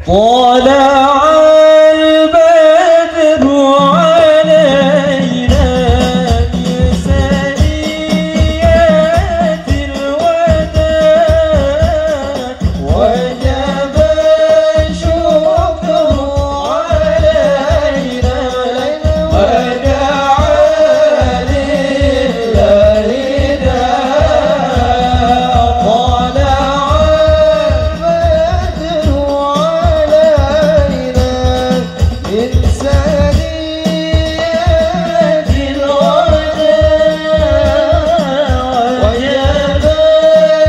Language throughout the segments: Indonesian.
طلع البدر علينا من ثنيات الوداع وجب الشكر علينا ودعا لله داع طلع البدر علينا من ثنيات الوداع وجب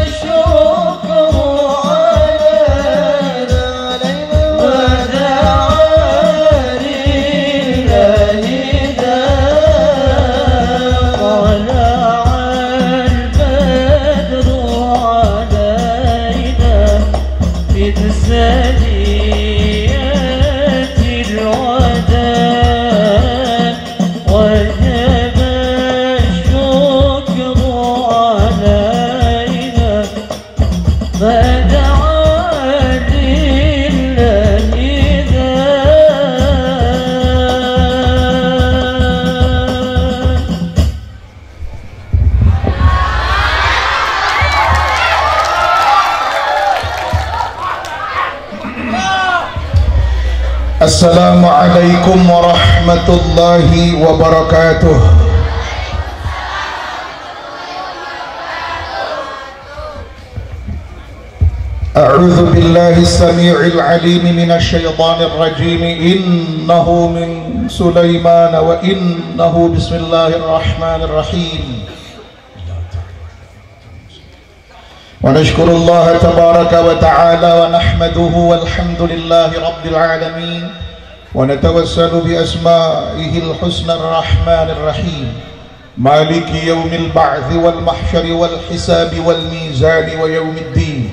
الشكر علينا ودعا لله داع طلع البدر علينا من ثنيات الوداع وجب الشكر علينا فدعا لله Assalamualaikum warahmatullahi wabarakatuh. A'udzu billahi as-sami'il 'alim minasy syaithanir rajim. Innahu min Sulaiman wa innahu bismillahirrahmanirrahim. Wa nashkurullaha tabaraka wa ta'ala wa nahmaduhu walhamdulillahi rabbil alamin wa natawassalu bi asma'ihil husna ar-rahmanir rahim maliki yawmil ba'thi wal mahsyari wal hisabi wal mizani wa yawmiddin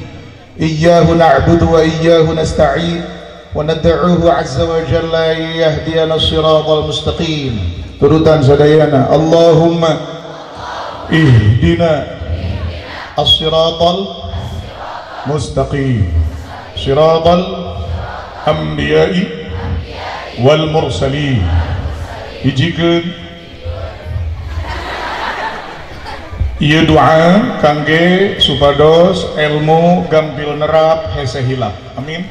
iyyahu na'budu wa iyyahu nasta'in wa nad'uhu azza wa jalla yahdiyana siratal mustaqim. Turutan sadayana Allahumma ihdina as-siratal mustaqim siratal anbiya'i wal mursalin. Hijikeun ieu doa kangge supados ilmu gampil nerap hese hilap. Amin.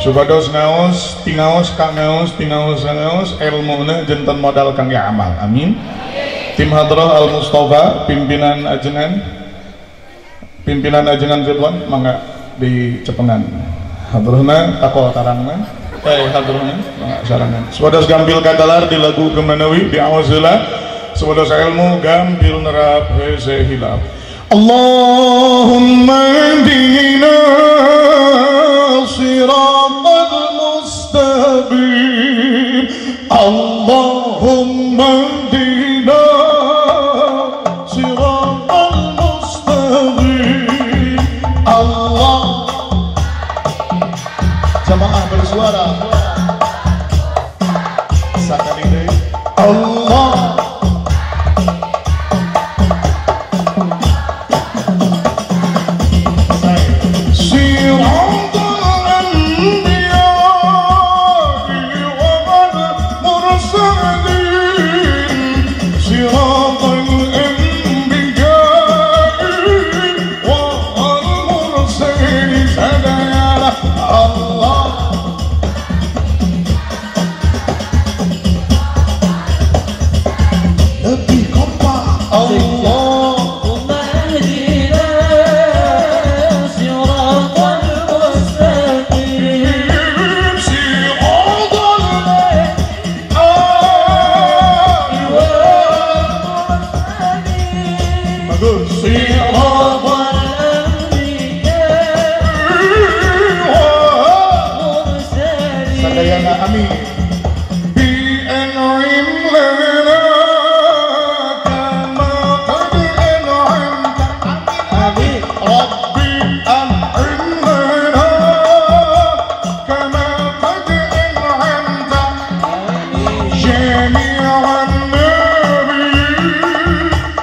Supados ngaos tingaos kangaos tingaos ngaos ilmuna janten modal kangge amal. Amin. Tim Hadrah Al Mustafa pimpinan ajengan Ridwan mangga di Cepengan. Hadrohna tako tarangna hadrohna mangga sarangan. Supados gampil kadalar di lagu Gemanawi di awazila supados ilmu gampil nerap hese hilap. Allahumma hdina siratal mustaqim. Allahumma hdina siratal mustaqim. Allah jamaah bersuara sakali deui Allah sadayana amin. Bi an'im lana kama qad an'amta amin. Rabbi an'im lana kama qad an'amta jami'an nabi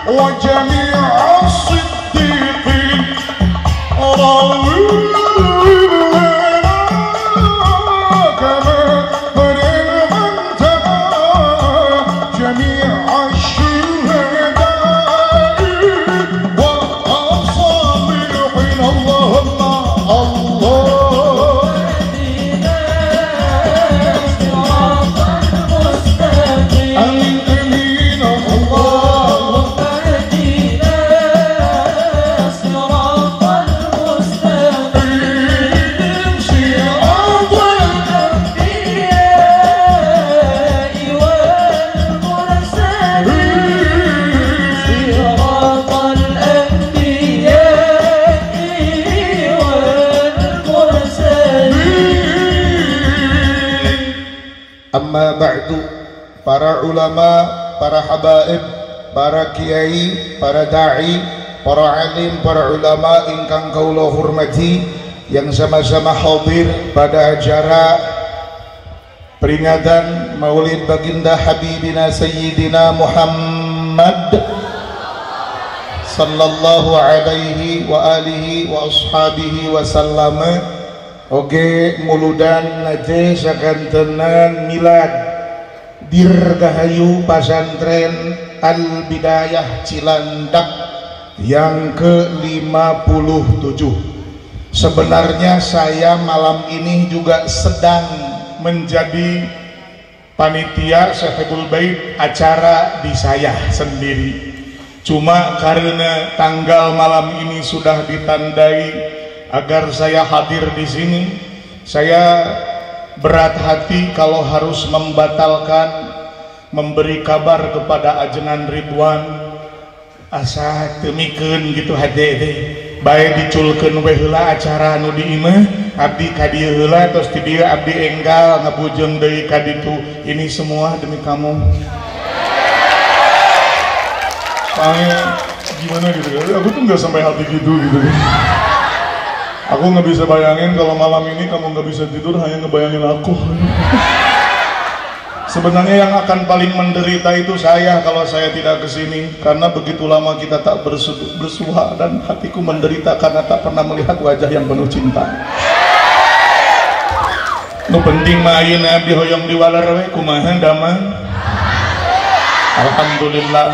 wa jami'as siddiqin Amma ba'du, para ulama, para habaib, para kiai, para da'i, para alim, para ulama ingkang kaula hormati yang sama-sama hadir pada acara peringatan Maulid Baginda Habibina Sayyidina Muhammad sallallahu alaihi wa alihi wa ashabihi wa sallama. Oge muludan nate sakantenan milad Dirgahayu Pesantren Al Bidayah Cilandak yang ke-57. Sebenarnya saya malam ini juga sedang menjadi panitia Sahibul Bait acara di saya sendiri. Cuma karena tanggal malam ini sudah ditandai agar saya hadir di sini, saya berat hati kalau harus membatalkan memberi kabar kepada ajengan Ridwan. Asa temikeun gitu hade bae diculkeun we heula acara anu di imah abdi ka dieu heula tos ti dieu abdi enggal ngabujeng deui ka ditu. Ini semua demi kamu. Soalnya gimana gitu, aku tuh nggak sampai hati gitu. Aku nggak bisa bayangin kalau malam ini kamu nggak bisa tidur hanya ngebayangin aku. Sebenarnya yang akan paling menderita itu saya kalau saya tidak kesini, karena begitu lama kita tak bersua dan hatiku menderita karena tak pernah melihat wajah yang penuh cinta. Nu penting mah ayeuna abdi hoyong diwalar we kumaha damang. Alhamdulillah.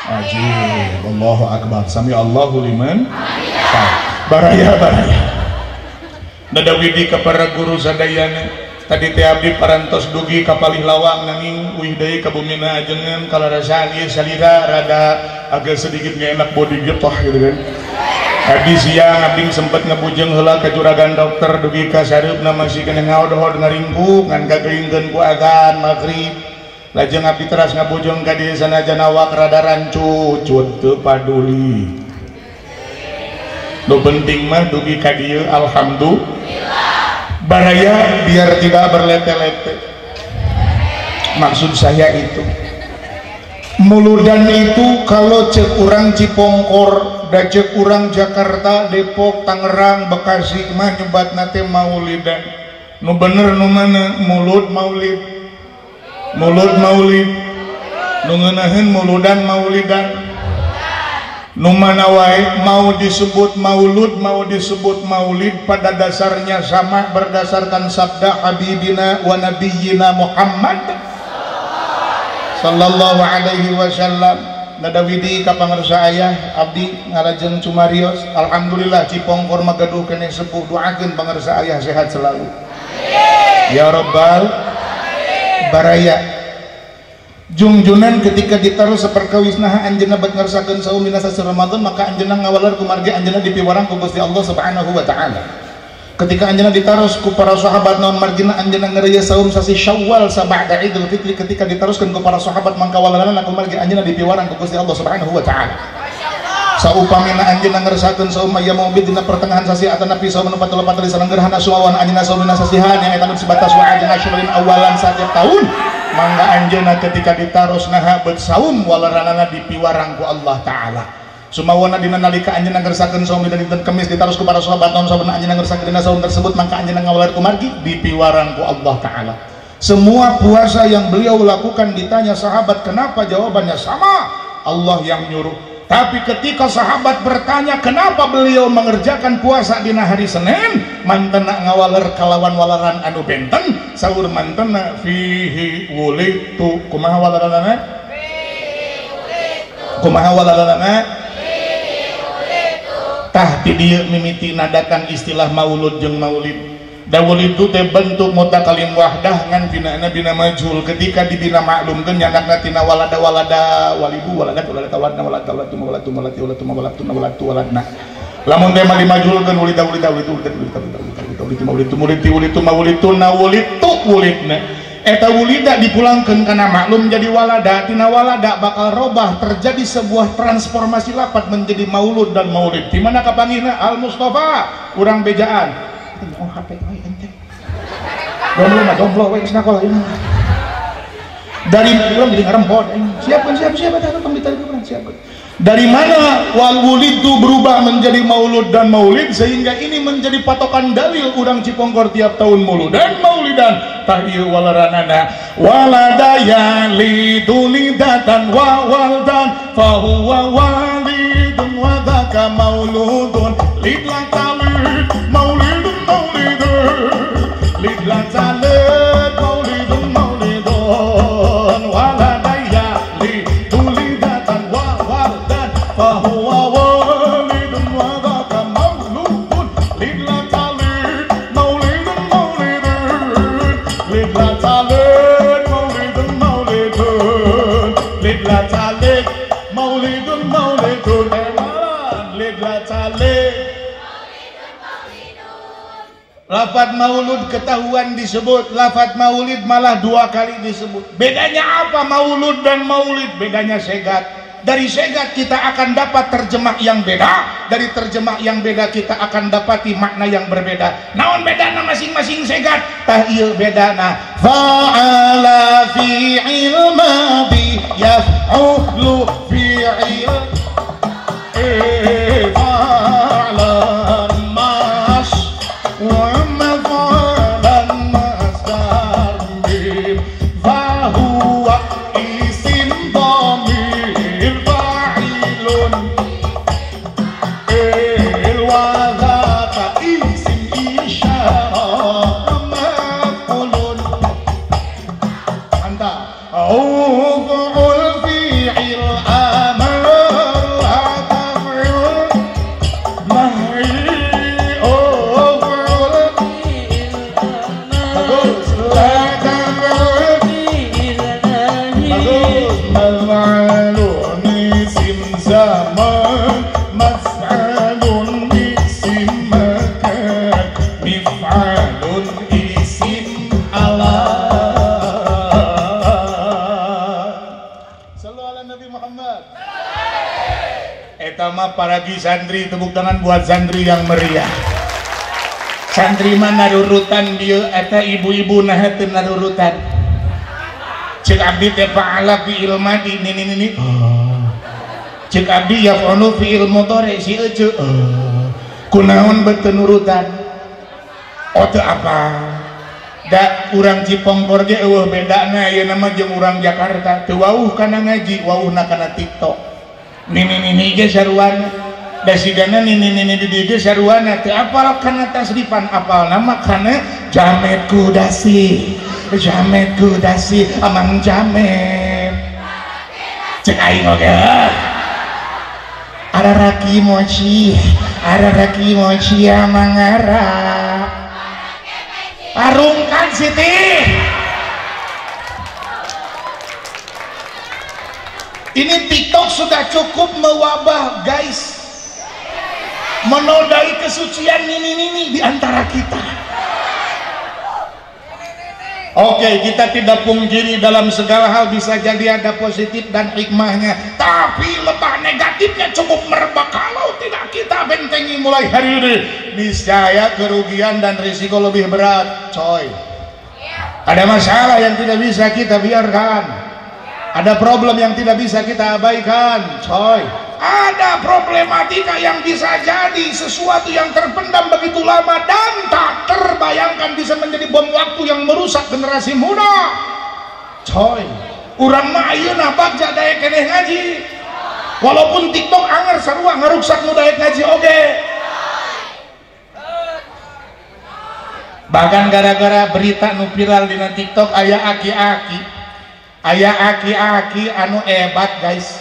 Ajib, Allahu Akbar. Sami Allahu liman. Baraya. Nada widi ka para guru sadayana. Tadi teh abdi parantos dugi ka palih lawang nanging uih deui ka bumina ajengan kalarasaan ieu salira rada agak sedikit gak enak body getah gitu kan. Abdi siang abdi sempet ngebujeng heula ka juragan dokter dugi ka sareupna masih kena ngaodhod ngaringkuk ngan kageuingkeun ku adzan maghrib. Lajeng abdi teras ngabujeng ka dieu sanajan awak rada rancut teu paduli. Nu penting mah dugi ka dieu alhamdulillah. Baraya biar tidak berlete-lete. Maksud saya itu muludan itu kalau cek urang Cipongkor da cek urang Jakarta, Depok, Tangerang, Bekasi mah nyebatna teh maulidan. Nu bener nu mana mulud maulid. Mulud maulid. Nu ngeunaheun muludan maulidan. Nu mana wae mau disebut maulud mau disebut maulid pada dasarnya sama berdasarkan sabda Habibina wa Nabiyyina Muhammad sallallahu alaihi wasallam. Nada widi ka pangarsa ayah abdi ngarajeng Cumarios. Alhamdulillah Cipongkor magaduh keneh sepuh, doakeun pangarsa ayah sehat selalu. Ya Rabbal baraya. Jungjunan ketika ditaruh seperkawisnaha anjeunna bet ngarsakeun saum dina sasi Ramadan, maka anjeunna ngawalar ku margi anjeunna dipiwarang ku Gusti Allah Subhanahu wa taala. Ketika anjeunna ditaruh ku para sahabat naon margina anjeunna ngeureuyeuh saum sasi Syawal sabada Idul Fitri, ketika ditaruskeun ku para sahabat mangka walarana ku margi anjeunna dipiwarang ku Gusti Allah Subhanahu wa taala. saupamina anjeunna ngeresakeun saumaya maubid dina pertengahan sasi atanapi saumanu patulapat di salenggerhana suawan anjeunna saumina sasihan yang eta nu sebatas wa ajeng asyurin awalan setiap tahun mangga anjeunna ketika ditaros naha beut saum walaranana dipiwarang ku Allah taala sumawana dina nalika anjeunna ngeresakeun saum dina dinten Kemis ditaros ku para sahabat naon sabana anjeunna ngeresakeun dina saum tersebut mangka anjeunna ngawalar kumargi dipiwarang ku Allah taala. Semua puasa yang beliau lakukan ditanya sahabat kenapa, jawabannya sama, Allah yang nyuruh. Tapi ketika sahabat bertanya kenapa beliau mengerjakan puasa di hari Senin, mantena ngawaler kalawan walaran anu benten, saur mantena fihi wulitu kumaha walaranana? Kumaha walaranana? Tah di dieu mimiti nadakan istilah maulud jeung maulid. Dawul itu teh bentuk mutakalim wahdah ngan bina majhul ketika dibina maklumkeun nyandakna tina walada walibu waladat waladna waladna lamun teh mah dimajhulkeun wulida wulidna eta wulida dipulangkeun kana maklum jadi walada tina walada bakal robah terjadi sebuah transformasi lapat menjadi maulud dan maulid di mana kapanggihna Al Mustafa urang bejaan oh HP ente jomblo senakola ini dari belum jadi ngarempot siapkan dari mana wal wulid itu berubah menjadi maulud dan maulid sehingga ini menjadi patokan dalil urang Cipongkor tiap tahun mauludan maulidan tahiyu walaranana waladaya lidulidatan wa waldan fahuwa walidun wadaka mauludun lidlatalid maulidun lidlatalid maulidun maulidun waladaya lidulidatan wa waldan fahuwa walidun wadaka mauludun lidlatalid maulidun maulidun lidlatalid maulidun maulidun lidlatalid maulidun maulidun lidlatalid. Lafaz maulud ketahuan disebut, lafaz maulid malah 2 kali disebut. Bedanya apa maulud dan maulid? Bedanya segat. Dari segat kita akan dapat terjemah yang beda, dari terjemah yang beda kita akan dapati makna yang berbeda. Naon bedana masing-masing segat? Tah ieu bedana fa'ala fi'il madi yaf'ulu fi'il fa'ala mas wa maf'alan masdar mim fahuwa isim dhamir fa'ilun wa dhaka isim isyarah maf'ulun anta uf'ul fi'il amar paragi santri, tepuk tangan buat santri yang meriah. Santri mah narurutan dia eta ibu-ibu nah teu narurutan. Cek abdi teh fa'ala fi ilmadi ini. Cek abdi yaf'alu fi ilmudhari si ece. Kunaon beuteun nurutan. Oh teu apa? Da urang Cipongkor ge eueuh bedana ieu nama jeung urang Jakarta. Teu wauh kana ngaji, wauhna kana TikTok. Nini ge saruana dasigana nini di dieu ge saruana teu apal kana tasrifan apal nama kana jamet kudasi amang jamet cek aing oge araraki mochi amangara arungkan Siti. Ini TikTok sudah cukup mewabah guys, menodai kesucian nini di antara kita. Oke, kita tidak pungkiri dalam segala hal bisa jadi ada positif dan hikmahnya, tapi lebah negatif negatifnya cukup merebak. Kalau tidak kita bentengi mulai hari ini, niscaya kerugian dan risiko lebih berat, coy. Ada masalah yang tidak bisa kita biarkan, ada problem yang tidak bisa kita abaikan, coy. Ada problematika yang bisa jadi sesuatu yang terpendam begitu lama dan tak terbayangkan bisa menjadi bom waktu yang merusak generasi muda, coy. Urang mah ayeuna bagja daek keneh ngaji, walaupun TikTok anger sarua ngaruksak nu daek ngaji oge. Bahkan gara-gara berita nu viral dina TikTok aya aki-aki anu hebat guys,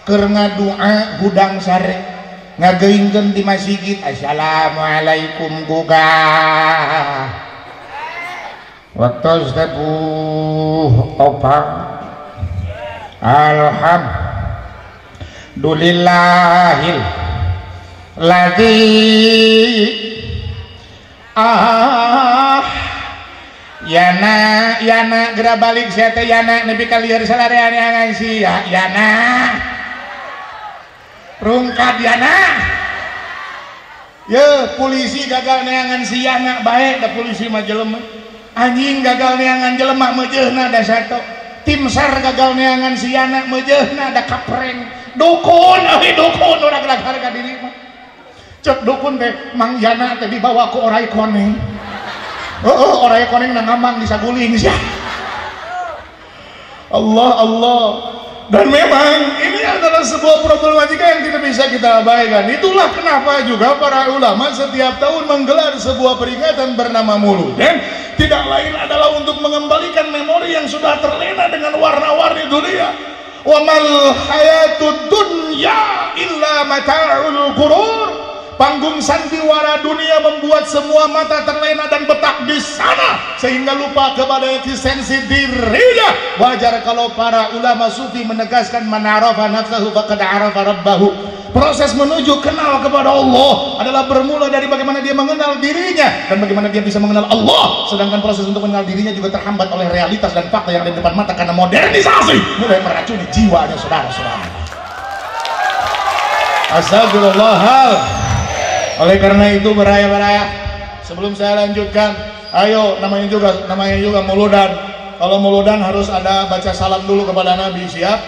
keur ngadua hudang sare ngageingkeun di masjid, assalamualaikum gugah waktu sepuh opang alhamdulillahil ladzi yana gerak balik sia teh yana nepi ka lieur salarean yang sia yana rungkad yana ye polisi gagal neangan si yana bae da polisi mah jelema anjing gagal neangan jelema meujeuhna da sato tim SAR gagal neangan si yana meujeuhna da kapreng dukun dukun urang harga diri mah cek dukun teh Mang Yana teh dibawa ku orai koneng. Orai koneng nang ngamang disaguling sia. Allah. Dan memang ini adalah sebuah problematika yang tidak bisa kita abaikan. Itulah kenapa juga para ulama setiap tahun menggelar sebuah peringatan bernama Maulud. Dan tidak lain adalah untuk mengembalikan memori yang sudah terlena dengan warna-warni dunia. Wa mal hayatud dunya illa mata'ul ghurur. Panggung sandiwara dunia membuat semua mata terlena dan betah di sana sehingga lupa kepada eksistensi dirinya. Wajar kalau para ulama sufi menegaskan man arafa nafsahu faqad arafa rabbahu. Proses menuju kenal kepada Allah adalah bermula dari bagaimana dia mengenal dirinya dan bagaimana dia bisa mengenal Allah. Sedangkan proses untuk mengenal dirinya juga terhambat oleh realitas dan fakta yang ada di depan mata karena modernisasi mulai meracuni jiwanya saudara-saudara. Astagfirullahal. Oleh karena itu beraya-beraya, sebelum saya lanjutkan, ayo namanya juga Mauludan. Kalau Mauludan harus ada baca salam dulu kepada Nabi. Siap?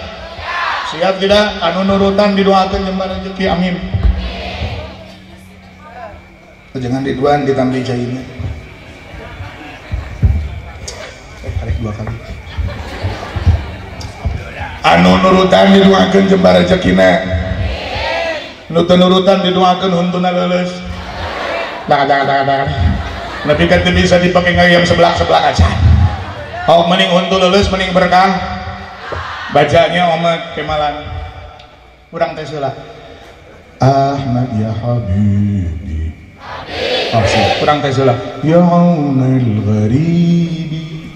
Siap tidak? Anu nurutan didoakan jembar rezeki, amin. Jangan diduan ditambi jahilnya. Tarik 2 kali. Anu nurutan didoakan jembar rezekina. Nurutan didoakan huntuna leuleus. Dah. Tapi kan bisa dipakai ngayam sebelah aja. Oh mending huntu leuleus mending berkah. Bacanya omat kemalan. Urang teh heula. Ahmad ya habibi. Oh sih, urang teh heula. Ya aunal gharibi.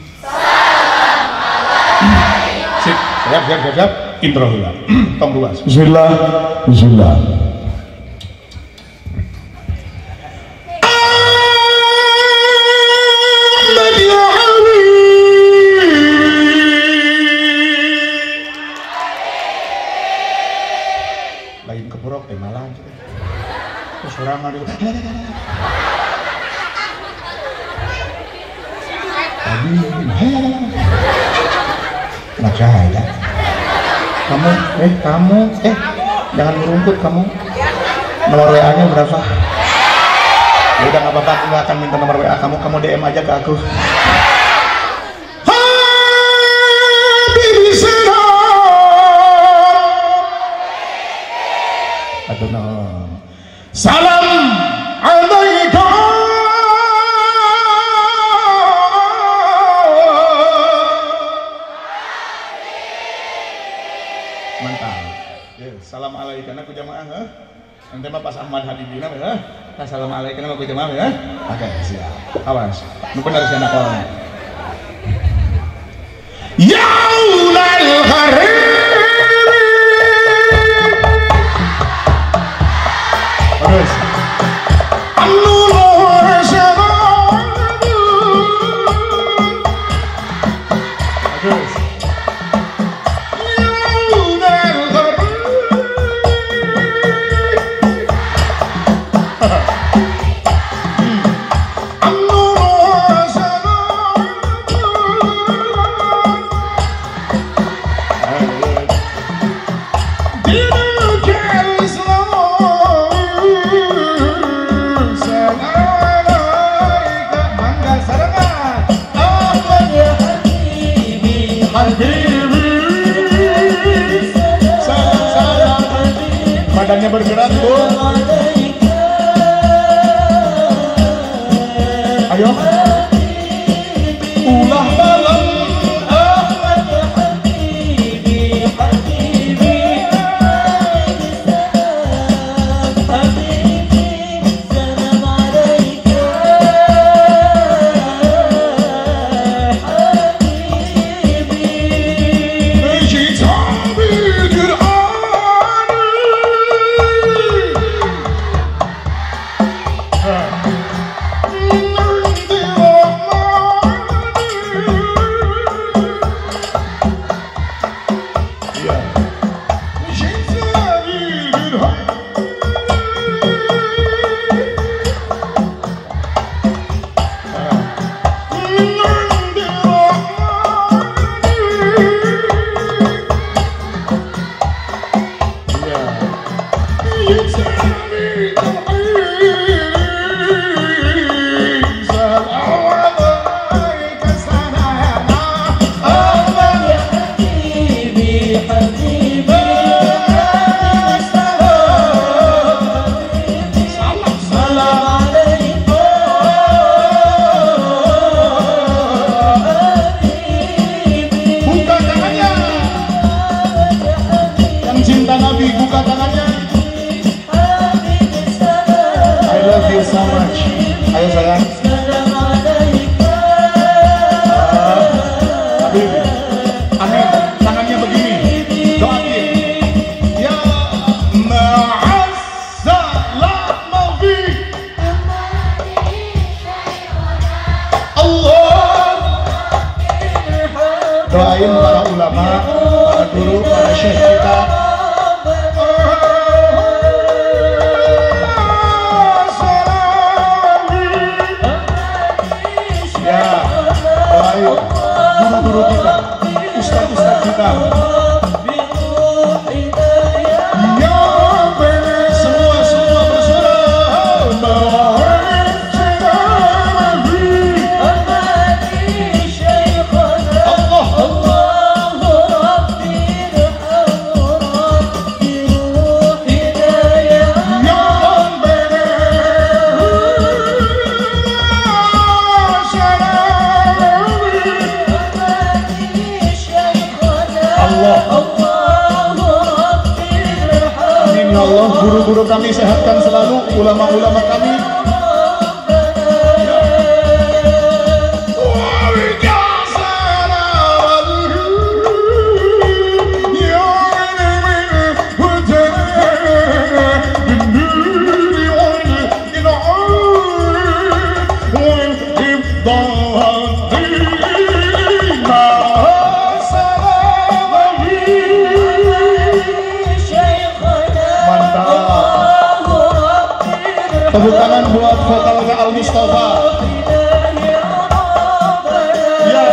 Salam alaikum. Siap. Intro heula. Tong luas. Bismillah. Lain keburuk malah terus orang ada ada kamu jangan merungkut kamu. Nomor WA nya berapa? Ya udah nggak apa-apa, aku nggak akan minta nomor WA kamu DM aja ke aku. Salam alaika mantap. Salam alaika aku jamaah nanti mah pas Ahmad Habibina ya. Salam alaika aku jamaah ya. Oke, siap. Awas. Nu bener sih anak orang. Yaulal gharib. Terus Badannya bergerak, Bu. Ayo. Ulah malam. Doain para ulama, para guru, para syekh kita. Ya, doain guru-guru kita, ustaz-ustaz kita. Semua bersurah. Guru-guru kami sehatkan selalu, ulama-ulama kami. Tepuk tangan buat vokalnya Al Mustafa. Ya.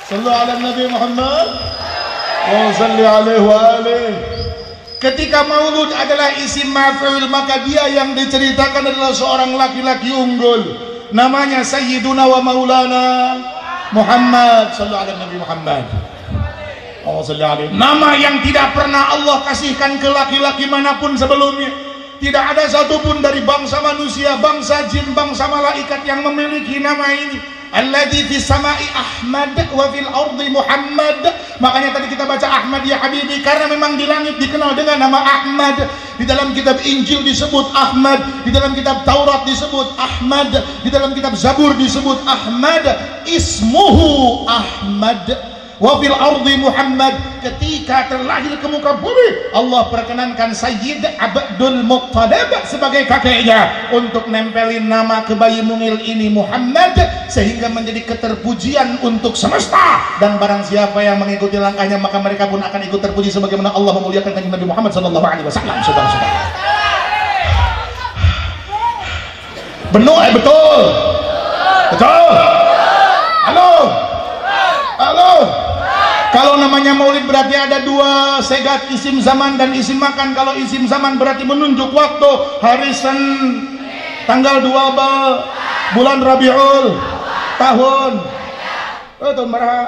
Sallu ala Nabi Muhammad wa salli alaihi wa alihi. Ketika maulud adalah isim maf'ul, maka dia yang diceritakan adalah seorang laki-laki unggul, namanya Sayyiduna wa Maulana Muhammad sallallahu alaihi Nabi Muhammad. Nama yang tidak pernah Allah kasihkan ke laki-laki manapun sebelumnya. Tidak ada satupun dari bangsa manusia, bangsa jin, bangsa malaikat yang memiliki nama ini. Alladzi fis samai Ahmad wa fil ardi Muhammad. Makanya tadi kita baca Ahmad ya Habibi, karena memang di langit dikenal dengan nama Ahmad. Di dalam kitab Injil disebut Ahmad, di dalam kitab Taurat disebut Ahmad, di dalam kitab Zabur disebut Ahmad. Ismuhu Ahmad wa fil ardi Muhammad. Ketika terlahir ke muka bumi, Allah perkenankan Sayyid Abdul Muttalib sebagai kakeknya untuk nempelin nama ke bayi mungil ini Muhammad, sehingga menjadi keterpujian untuk semesta. Dan barang siapa yang mengikuti langkahnya, maka mereka pun akan ikut terpuji sebagaimana Allah memuliakan kanjeng Nabi Muhammad sallallahu alaihi wasallam. Saudara-saudara, betul, betul, betul. Halo, halo. Kalau namanya maulid berarti ada dua segat, isim zaman dan isim makan. Kalau isim zaman berarti menunjuk waktu, hari Senin tanggal 2 bulan Rabiul tahun tahun berapa?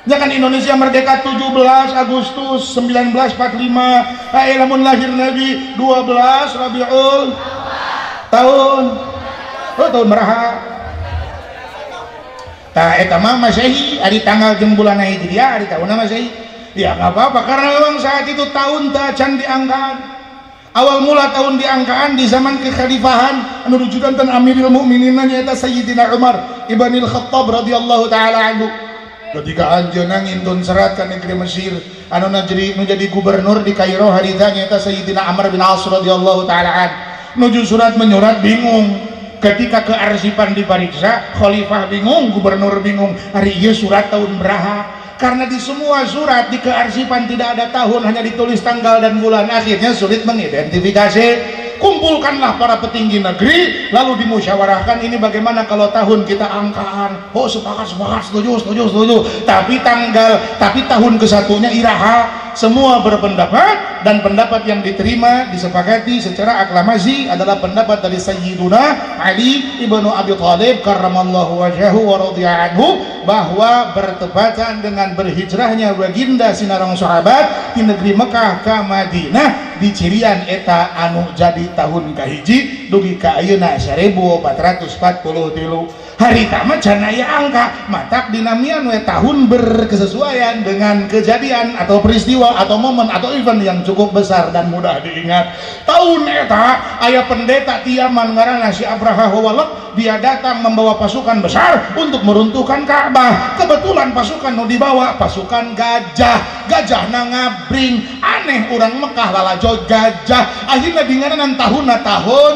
Ya kan Indonesia merdeka 17 Agustus 1945. Lamun lahir Nabi 12 Rabiul tahun tahun berapa? Tah eta mah Masehi ari tanggal jeung bulan Hijriah ari tahunna Masehi. Ya enggak apa-apa, karena memang saat itu tahun teh can diangkaan. Awal mula tahun diangkaan di zaman kekhalifahan anu rujukan Amirul Mukminin nyaeta Sayyidina Umar Ibnul Khattab radhiyallahu taala anhu. Ketika anjeunna ngintun serat ka negeri Mesir, anu jadi gubernur di Kairo harita nyaeta Sayyidina Amr bin As radhiyallahu taala an. Nuju surat menyurat bingung. Ketika kearsipan dipariksa, khalifah bingung, gubernur bingung, hari iya surat tahun beraha. Karena di semua surat di kearsipan tidak ada tahun, hanya ditulis tanggal dan bulan. Akhirnya sulit mengidentifikasi. Kumpulkanlah para petinggi negeri, lalu dimusyawarahkan ini bagaimana kalau tahun kita angkaan. Oh sepakat, setuju. Tapi tahun kesatunya iraha. Semua berpendapat, dan pendapat yang diterima disepakati secara aklamasi adalah pendapat dari Sayyiduna Ali ibnu Abi Thalib karramallahu wajhahu wa radhiya anhu, bahwa bertepatan dengan berhijrahnya baginda sinarong sahabat di negeri Mekah ke Madinah di cirian eta anu jadi tahun kahiji dugi ka ayeuna 1443. Hari tamat can aya angka, matak dinamian we tahun berkesesuaian dengan kejadian atau peristiwa atau momen atau event yang cukup besar dan mudah diingat. Tahun eta aya pendeta Tiaman ngaranna si Abraha Walak, dia datang membawa pasukan besar untuk meruntuhkan Ka'bah. Kebetulan pasukan nu dibawa pasukan gajah ngabring. Aneh orang Mekah lalajo gajah, akhirnya dingaran tahunna tahun.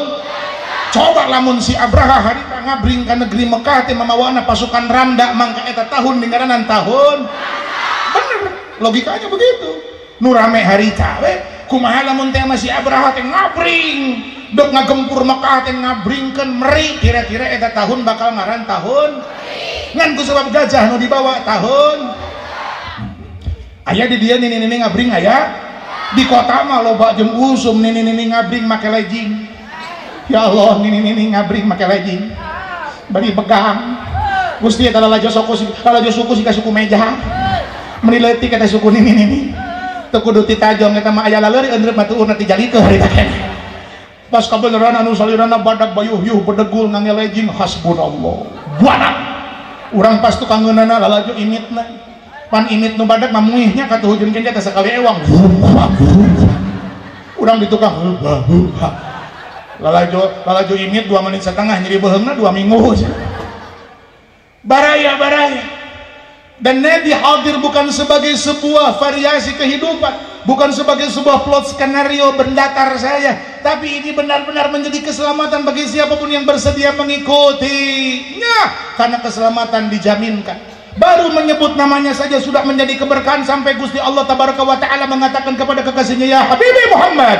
Coba lamun si Abraha harita ngabring ke negeri Mekah teh mamawana pasukan Ramda, mangka eta tahun dingaranan tahun. Bener, logikanya begitu. Nu rame harita we, kumaha lamun teh si Abraha teh ngabring, dok ngagempur Mekah teh ngabringkeun meri, kira-kira eta tahun bakal ngaran tahun. Ngan ku sebab gajah nu dibawa tahun. Aya di dieu nini ngabring aya. Di kota mah loba jeung usum nini ngabring make legging. Ya Allah, nini ngabring make legging bari pegang Gusti eta lalajo suku sika suku meja meni leutik eta suku nini teu kudu titajong eta mah aya laleuri endreup mah tuurna ti jalikeun harita keneh. Pas kabeneran anu salirana badak bayuh-yuh bedegul ngangge legging, hasbunallah buana urang pas tukang ngeunana lalajo imitna pan imit nu badak mah muihnya katuhujun keneh teh sakali ewang urang di tukang lalajo imit 2 menit setengah, nyeri beheungna 2 minggu. Baraya dan Nabi hadir bukan sebagai sebuah variasi kehidupan, bukan sebagai sebuah plot skenario bendatar saya, tapi ini benar-benar menjadi keselamatan bagi siapapun yang bersedia mengikutinya, karena keselamatan dijaminkan. Baru menyebut namanya saja sudah menjadi keberkahan, sampai Gusti Allah Tabaraka wa Ta'ala mengatakan kepada kekasihnya, ya Habibi Muhammad,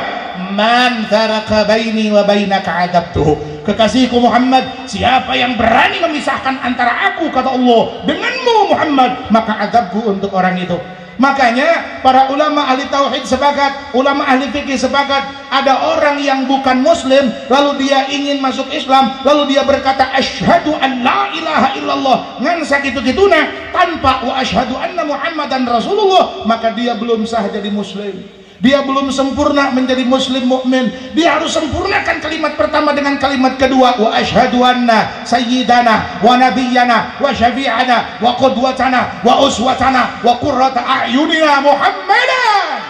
man taraka baini wa bainaka adabtuhu. Kekasihku Muhammad, siapa yang berani memisahkan antara aku, kata Allah, denganmu Muhammad, maka adabku untuk orang itu. Makanya para ulama ahli tauhid sepakat, ulama ahli fikih sepakat, ada orang yang bukan muslim lalu dia ingin masuk Islam, lalu dia berkata asyhadu an la ilaha illallah ngan sakitu-kituna tanpa wa asyhadu anna muhammadan rasulullah, maka dia belum sah jadi muslim. Dia belum sempurna menjadi muslim mukmin. Dia harus sempurnakan kalimat pertama dengan kalimat kedua, wa asyhadu anna sayyidana wa nabiyyana wa syafi'ana wa qudwatana wa uswatana wa qurrata a'yunina Muhammadan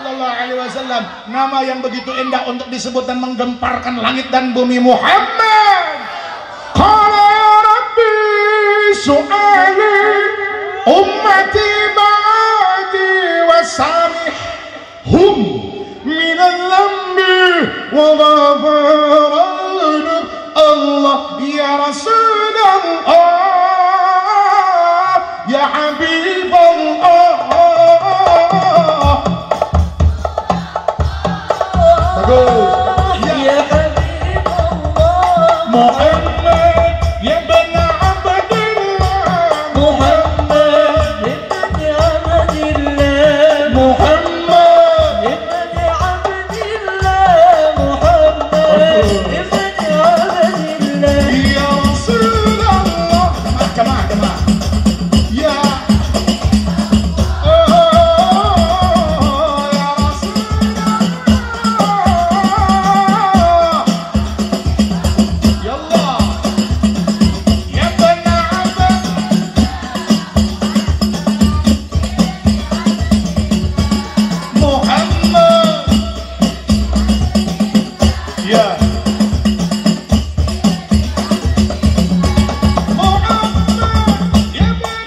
sallallahu alaihi wasallam. Nama yang begitu indah untuk disebut dan menggemparkan langit dan bumi, Muhammad. Qala ya rabbi su'ali ummati ba'di wasamih hum minal lambi wa ghafarana Allah ya Rasulullah ya Habibullah. Bagus Ya Habibullah Muhammad ya bani Abdillah Muhammad ibn Abdillah Muhammad ibn Abdillah Muhammad ibn Abdillah ya Rasulullah. Jemaah ya ya Rasulullah ya Allah ya bani Abd Muhammad ya Masya Allah. Ya Muhammad ibn Abdillah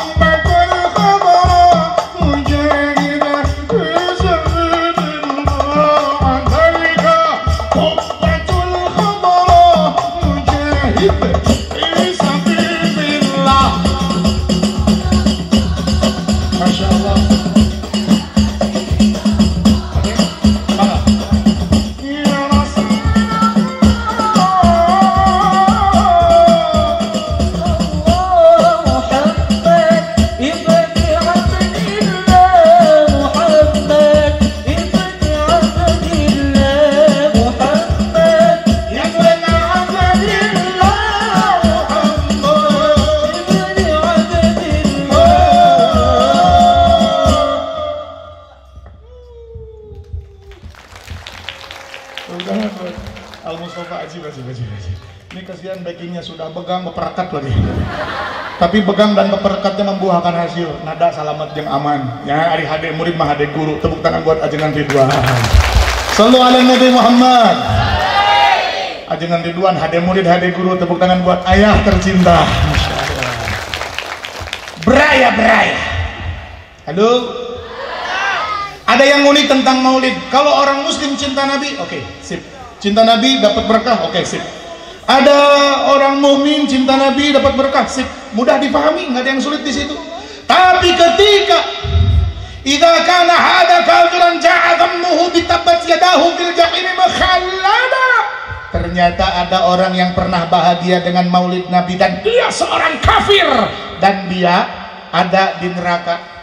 Muhammad ibn Abdillah Muhammad ya bani Abdillah Muhammad ibn Abdillah Al-Mustafa Aji. Ini kasihan backingnya sudah begang beperekat lagi. Tapi begang dan beperekatnya membuahkan hasil. Nada salamet yang aman. Ya, ari hade murid mah hade guru. Tepuk tangan buat ajengan Ridwan. Sallu ala Nabi Muhammad. Ajengan Ridwan hade murid hade guru. Tepuk tangan buat ayah tercinta. Masya Allah. Beraya. Halo. Ada yang unik tentang maulid. Kalau orang muslim cinta Nabi, oke, sip. Cinta Nabi dapat berkah, oke, sip. Ada orang mukmin cinta Nabi dapat berkah, sip. Mudah dipahami, nggak ada yang sulit di situ. Tapi ketika idza kana hada kafiran ja'a dhammuhu bitabat yadahu fil jahim makhallada, ternyata ada orang yang pernah bahagia dengan maulid Nabi dan dia seorang kafir dan dia ada di neraka.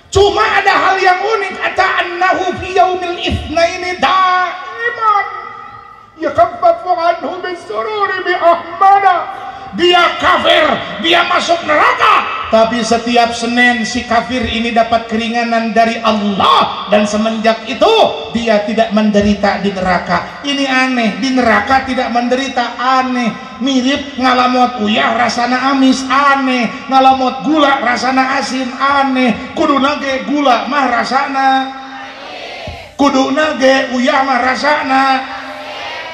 Cuma ada hal yang unik, ata'annahu fi yaumil itsnaini da'iman yakaffafu anhu bisururi bi ahmada. Dia kafir, dia masuk neraka, tapi setiap Senin si kafir ini dapat keringanan dari Allah, dan semenjak itu dia tidak menderita di neraka. Ini aneh, di neraka tidak menderita, aneh. Mirip ngalamot uyah rasana amis, aneh. Ngalamot gula rasana asin, aneh. Kuduna ge gula mah rasana, kuduna ge uyah mah rasana,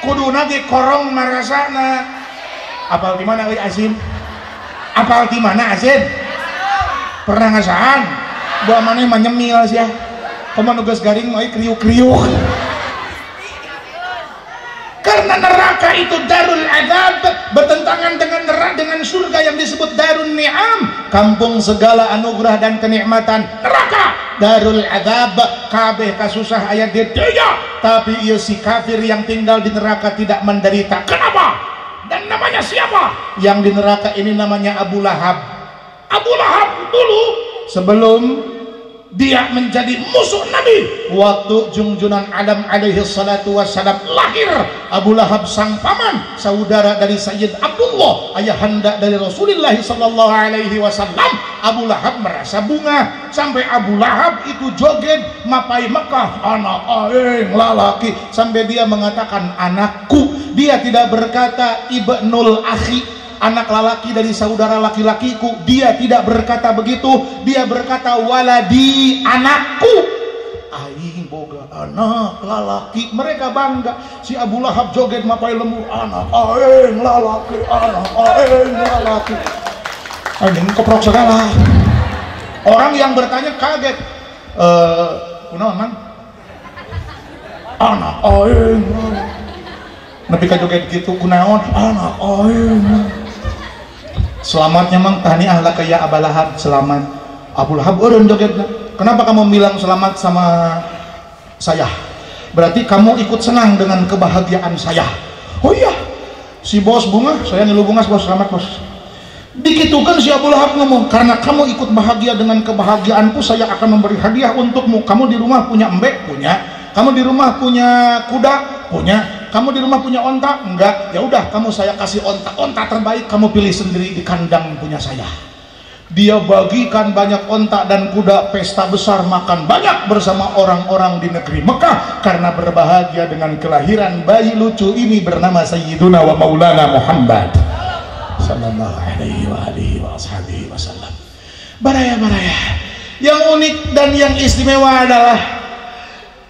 kuduna ge korong mah rasana. Apal di mana euy asin? Apal di mana asin? Pernah ngasahan? Buah maneh mah nyemil sia. Kumaha nu geus garing mah kriuk-kriuk. Karena neraka itu darul azab, bertentangan dengan surga yang disebut darun ni'am, kampung segala anugerah dan kenikmatan. Neraka darul adzab, kabeh kasusah aya di dieu, tapi ieu si kafir yang tinggal di neraka tidak menderita. Kenapa? Dan namanya siapa? Yang di neraka ini namanya Abu Lahab. Abu Lahab dulu sebelum dia menjadi musuh Nabi, waktu junjunan Adam alaihi salatu wassalam lahir, Abu Lahab sang paman, saudara dari Sayyid Abdullah, ayahanda dari Rasulullah sallallahu alaihi wasallam, Abu Lahab merasa bunga, sampai Abu Lahab itu joget mapai Mekah, anak aing lalaki, sampai dia mengatakan anakku. Dia tidak berkata ibnul akhi, anak lalaki dari saudara laki-lakiku. Dia tidak berkata begitu, dia berkata waladi, anakku. Aing boga anak lalaki. Mereka bangga. Si Abu Lahab joget mapai lembur, anak aing lalaki, anak aing lalaki. Aing koprok segala. Orang yang bertanya kaget. Kunaon man? Anak aing lalaki. Nabi kajoget gitu kunaon? Anak aing. Selamatnya mang tahniah laka ya Abu Lahab, selamat. Abu Lahab eureun jogetna. Kenapa kamu bilang selamat sama saya? Berarti kamu ikut senang dengan kebahagiaan saya. Oh iya, si bos bunga, saya ngilu bunga, bos selamat bos. Dikitukan si Abu Lahab ngomong, karena kamu ikut bahagia dengan kebahagiaanku, saya akan memberi hadiah untukmu. Kamu di rumah punya embek? Punya. Kamu di rumah punya kuda? Punya. Kamu di rumah punya onta? Enggak. Ya udah, kamu saya kasih onta terbaik, kamu pilih sendiri di kandang punya saya. Dia bagikan banyak onta dan kuda, pesta besar, makan banyak bersama orang-orang di negeri Mekah karena berbahagia dengan kelahiran bayi lucu ini bernama Sayyiduna wa Maulana Muhammad sallallahu alaihi wasallam. Baraya-baraya. Yang unik dan yang istimewa adalah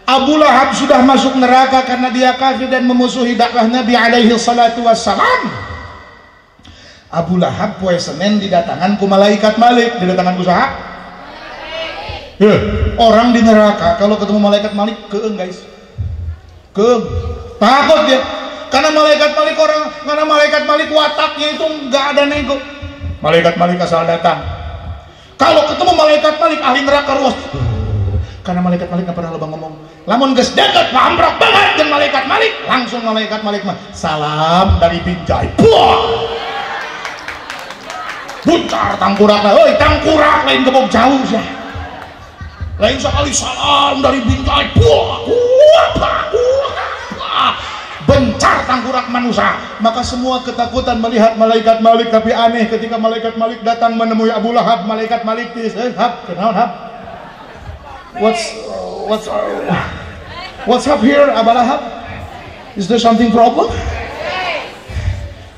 Abu Lahab sudah masuk neraka karena dia kafir dan memusuhi dakwah Nabi alaihi salatu wassalam. Abu Lahab poe Senin didatangan ku malaikat Malik. Didatangan ku saha? Orang di neraka kalau ketemu malaikat Malik keung guys. Keung. Takut dia. Karena malaikat Malik wataknya itu enggak ada nego. Malaikat Malik asal datang. Kalau ketemu malaikat Malik ahli neraka ruas. Karena malaikat Malik gak pernah lupa ngomong. Lamun geus deket pamrok banget jeung malaikat Malik, langsung malaikat Malik mah salam dari Binjai. Buah. Buncar tangkurak lah, euy tangkurak lain gebog jauh sih. Lain sekali salam dari Binjai. Buah. Bencar tangkurak manusia. Maka semua ketakutan melihat malaikat Malik, tapi aneh ketika malaikat Malik datang menemui Abu Lahab, malaikat Malik hab, kenaon hab? What's up here, Abu Lahab? Is there something problem?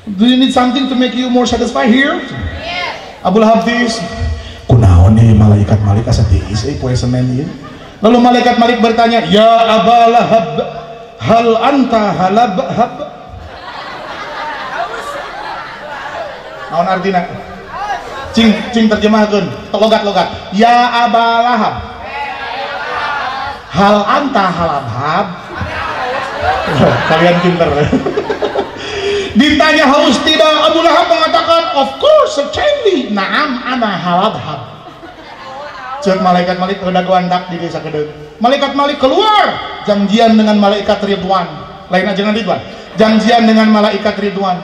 Do you need something to make you more satisfied here? Abu Lahab this. Kunaon nih malaikat Malik asa tiis poe Senin ieu. Lalu malaikat Malik bertanya, "Ya Abu Lahab, hal anta halabhab?" Naon artina? Cing terjemahkeun, logat. Ya Abu Lahab, hal anta halabhab? Kalian pinter. Ditanya haus tidak, Abu Lahab mengatakan, of course, certainly, naam ana halabhab. Cek malaikat Malik udah guandak di desa Kedeng. Malaikat Malik keluar, janjian dengan malaikat Ridwan. Lain aja dengan Ridwan, janjian dengan malaikat Ridwan.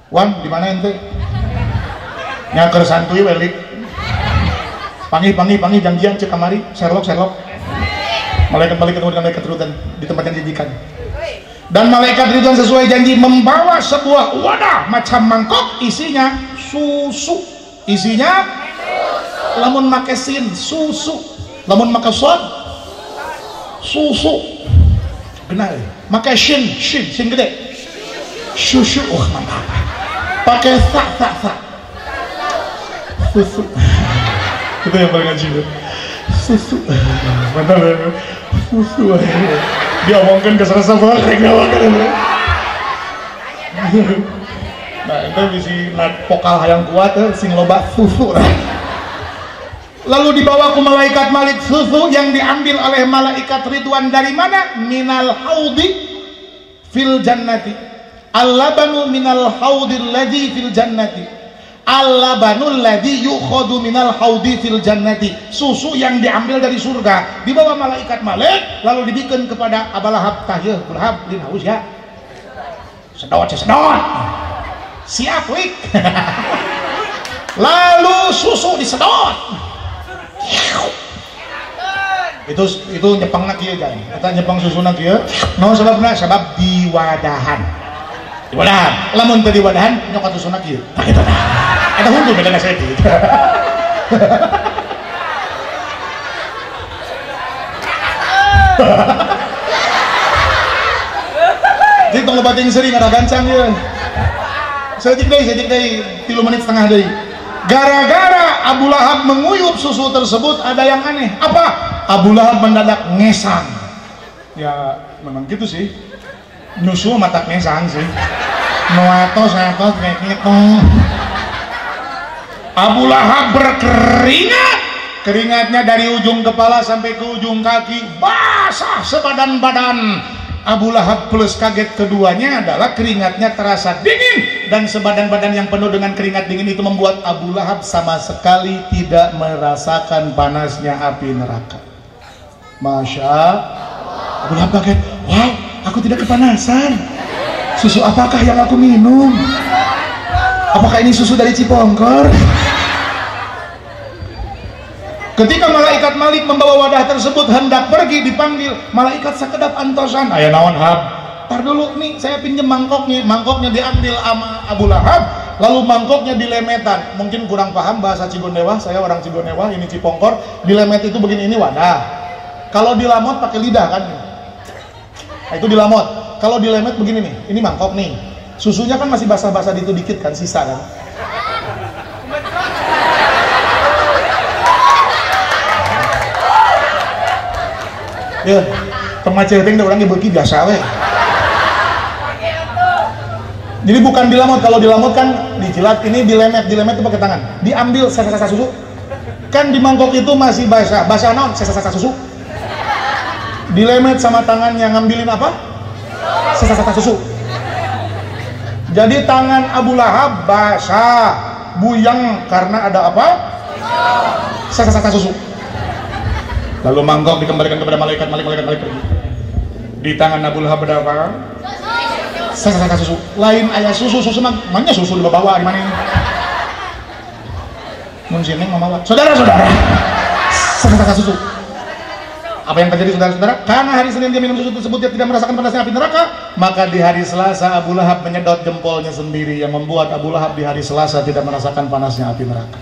Wan, di mana ente? Nyaker santuy welik. Panggil janjian cek kamari, Sherlock. Malaikat Malik ketemu dengan malaikat Ridwan di tempat yang dijanjikan. Dan malaikat Ridwan sesuai janji membawa sebuah wadah macam mangkok, isinya susu. Isinya lamun make sin susu, lamun make sod susu. Benar. Make shin gede. Susu. Oh, mantap. Pakai sa. Susu. Itu yang paling ngaji. Susu. Mantap ya. Susu. Dia omongkan kesana banget ngawakan. Nah, itu bisi vokal yang kuat sing loba susu. Lalu dibawa ke malaikat Malik, susu yang diambil oleh malaikat Ridwan dari mana? Minal haudi fil jannati. Al-labanu minal haudil ladzi fil jannati. Al-labanul ladzi yukhadu minal haudi fil jannati, susu yang diambil dari surga dibawa malaikat Malik lalu dibikin kepada Abu Lahab. Tah yeuh Lahab din haus ya. Sedot siap wik. Lalu susu disedot. Itu nyepangna kieu kan. Eta nyepang susuna kieu. Naon sababna? Sabab diwadahan. Lamun teu diwadahan nyokot susuna kieu. Tah eta. Eta hungkul bedana saya kieu. Jadi tong lebating sering ada gancang ya. Sedik deui 3 menit setengah deui. Gara-gara Abu Lahab menguyup susu tersebut ada yang aneh. Apa? Abu Lahab mendadak ngesang. Ya memang gitu sih. Nyusu mata ngesang sih. Noatos kayak gitu. Abu Lahab berkeringat. Keringatnya dari ujung kepala sampai ke ujung kaki basah sebadan-badan. Abu Lahab plus kaget keduanya adalah keringatnya terasa dingin, dan sebadan-badan yang penuh dengan keringat dingin itu membuat Abu Lahab sama sekali tidak merasakan panasnya api neraka. Masya Allah. Abu Lahab kaget, wow, aku tidak kepanasan. Susu apakah yang aku minum? Apakah ini susu dari Cipongkor? Ketika malaikat Malik membawa wadah tersebut hendak pergi, dipanggil malaikat sakedap antosan. Aya naon Hab? Tar dulu nih, saya pinjem mangkoknya. Mangkoknya diambil sama Abu Lahab, lalu mangkoknya dilemetan. Mungkin kurang paham bahasa Cigondewa, saya orang Cigondewa, ini Cipongkor. Dilemet itu begini, ini wadah. Kalau dilamot pakai lidah kan? Nah, itu dilamot. Kalau dilemet begini nih, ini mangkok nih. Susunya kan masih basah-basah itu dikit kan, sisa kan? Ya, pemacet teh orangnya beuki biasa we. Jadi bukan dilamot, kalau dilamot kan dijilat, ini dilemet itu pakai tangan. Diambil sesa-sesa susu. Kan di mangkok itu masih basah. Basah naon? Sesa-sesa susu. Dilemet sama tangannya, ngambilin apa? Sesa-sesa susu. Jadi tangan Abu Lahab basah, buyang karena ada apa? Sesa-sesa susu. Lalu mangkok dikembalikan kepada malaikat pergi. Di tangan Abu Lahab ada apa? Sesa-sesa susu. Lain ayah susu mana susu dibawa di mana ini? Mun sini mama. Saudara-saudara. Sesa-sesa susu. Apa yang terjadi saudara-saudara? Karena hari Senin dia minum susu tersebut, dia tidak merasakan panasnya api neraka, maka di hari Selasa Abu Lahab menyedot jempolnya sendiri, yang membuat Abu Lahab di hari Selasa tidak merasakan panasnya api neraka.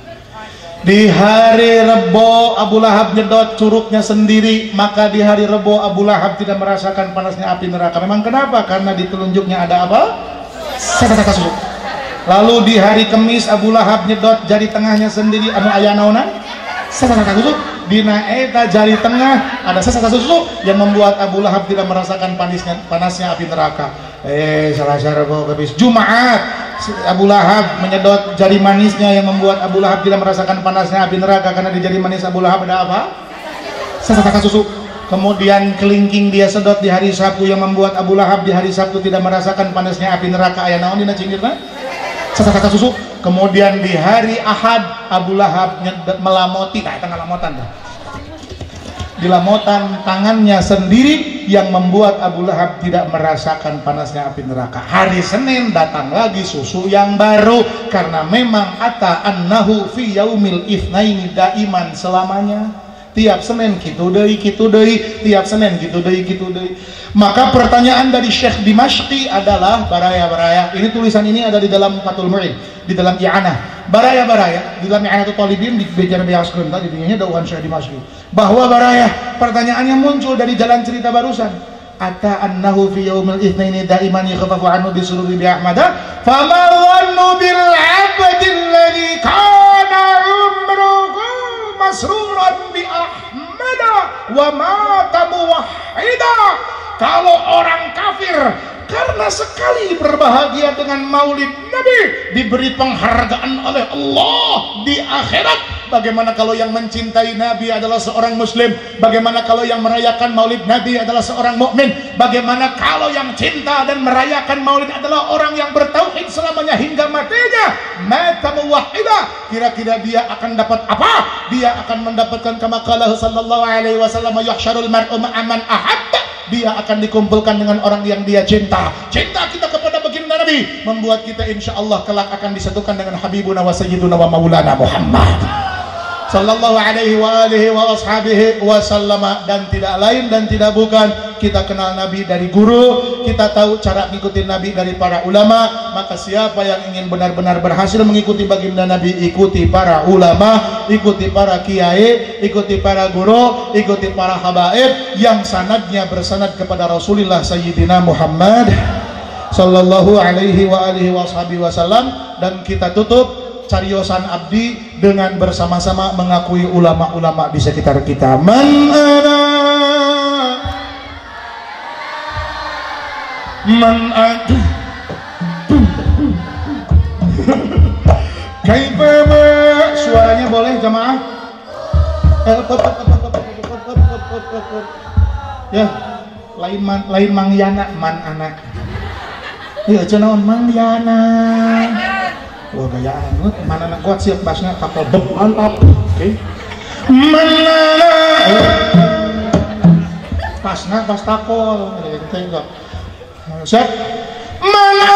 Di hari Rebo Abu Lahab nyedot curugnya sendiri, maka di hari Rebo Abu Lahab tidak merasakan panasnya api neraka. Memang kenapa? Karena di telunjuknya ada apa? Sesa-sesa susu. Lalu di hari Kamis Abu Lahab nyedot jari tengahnya sendiri, anu aya naonan? Sesa-sesa susu. Dina eta jari tengah ada sesa-sesa susu yang membuat Abu Lahab tidak merasakan panasnya api neraka. Selasa Rebo Kamis Jumat Abu Lahab menyedot jari manisnya yang membuat Abu Lahab tidak merasakan panasnya api neraka, karena di jari manis Abu Lahab ada apa? Sesa-sesa susu. Kemudian kelingking dia sedot di hari Sabtu yang membuat Abu Lahab di hari Sabtu tidak merasakan panasnya api neraka. Aya naon dina cinggirna? Sesa-sesa susu. Kemudian di hari Ahad Abu Lahab melamoti, eta ngalamotan dah. Dilamotan tangannya sendiri yang membuat Abu Lahab tidak merasakan panasnya api neraka. Hari Senin datang lagi susu yang baru, karena memang ata annahu fi yaumil itsnaini daiman, selamanya. Tiap Senin kitu deui, tiap Senin kitu deui. Maka pertanyaan dari Syekh Dimashqi adalah, baraya-baraya, ini tulisan ini ada di dalam Fathul Mu'in, di dalam I'anah. Baraya-baraya, di dalam I'anatul Talibin di bejar beaskeun tadi dinya dauhan Syekh Dimashqi. Bahwa baraya, pertanyaannya muncul dari jalan cerita barusan. Ata annahu fi yaumil itsnaini daiman yakhaffafu anhu bi sururi bi ahmada, fama dhannu bil 'abdi alladhi kana umruhu masruran bi ahmada wa mata muwahhida. Kalau orang kafir karena sekali berbahagia dengan maulid Nabi, diberi penghargaan oleh Allah di akhirat, Bagaimana kalau yang mencintai Nabi adalah seorang muslim? Bagaimana kalau yang merayakan maulid Nabi adalah seorang mukmin? Bagaimana kalau yang cinta dan merayakan maulid adalah orang yang bertauhid selamanya hingga matinya? Mata muwahhidah. Kira-kira dia akan dapat apa? Dia akan mendapatkan kama qala sallallahu alaihi wasallam, yuhsyarul mar'u ma'a man ahabba. Dia akan dikumpulkan dengan orang yang dia cinta. Cinta kita kepada baginda Nabi membuat kita insya Allah kelak akan disatukan dengan Habibuna wa Sayyiduna wa Maulana Muhammad sallallahu alaihi wa alihi wa ashabihi wa sallama. Dan tidak lain dan tidak bukan, kita kenal Nabi dari guru, kita tahu cara mengikuti Nabi dari para ulama. Maka siapa yang ingin benar-benar berhasil mengikuti baginda Nabi, ikuti para ulama, ikuti para kiai, ikuti para guru, ikuti para habaib yang sanadnya bersanad kepada Rasulullah Sayyidina Muhammad sallallahu alaihi wa alihi wasallam. Dan kita tutup cariosan abdi dengan bersama-sama mengakui ulama-ulama di sekitar kita. Man ana kaifama. Suaranya boleh jamaah? Ya, lain Mang Yana, man anak. Iya cenah Mang Yana. Wah gaya anut, mana nak kuat siap basnya kapal beb mantap. Oke. Mana pasna pas takol, enggak. Siap. Mana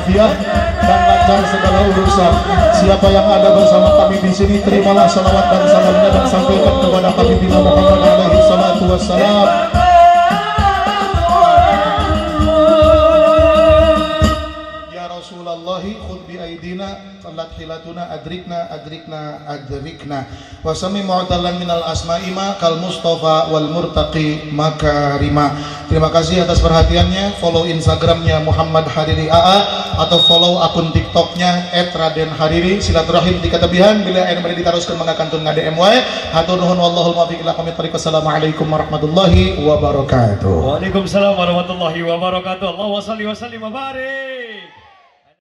walafiat dan lancar segala urusan. Siapa yang ada bersama kami di sini, terimalah salawat dan salamnya dan sampaikan kepada Habibina Muhammad alaihi salatu wassalam. Ya Rasulullah, khudh bi aidina qalat hilatuna adrikna wa sami mu'talan minal asma'ima kal mustafa wal murtaqi makarima. Terima kasih atas perhatiannya. Follow Instagramnya Muhammad Hariri AA atau follow akun TikToknya @radenhariri. Silaturahim di katabihan bila air mari ditaruskan mangakantun ngadmw. Hatur nuhun wallahul muwaffiq ila aqwamit thoriq. Wassalamualaikum warahmatullahi wabarakatuh. Waalaikumsalam warahmatullahi wabarakatuh. Allahumma shalli wa sallim wa barik.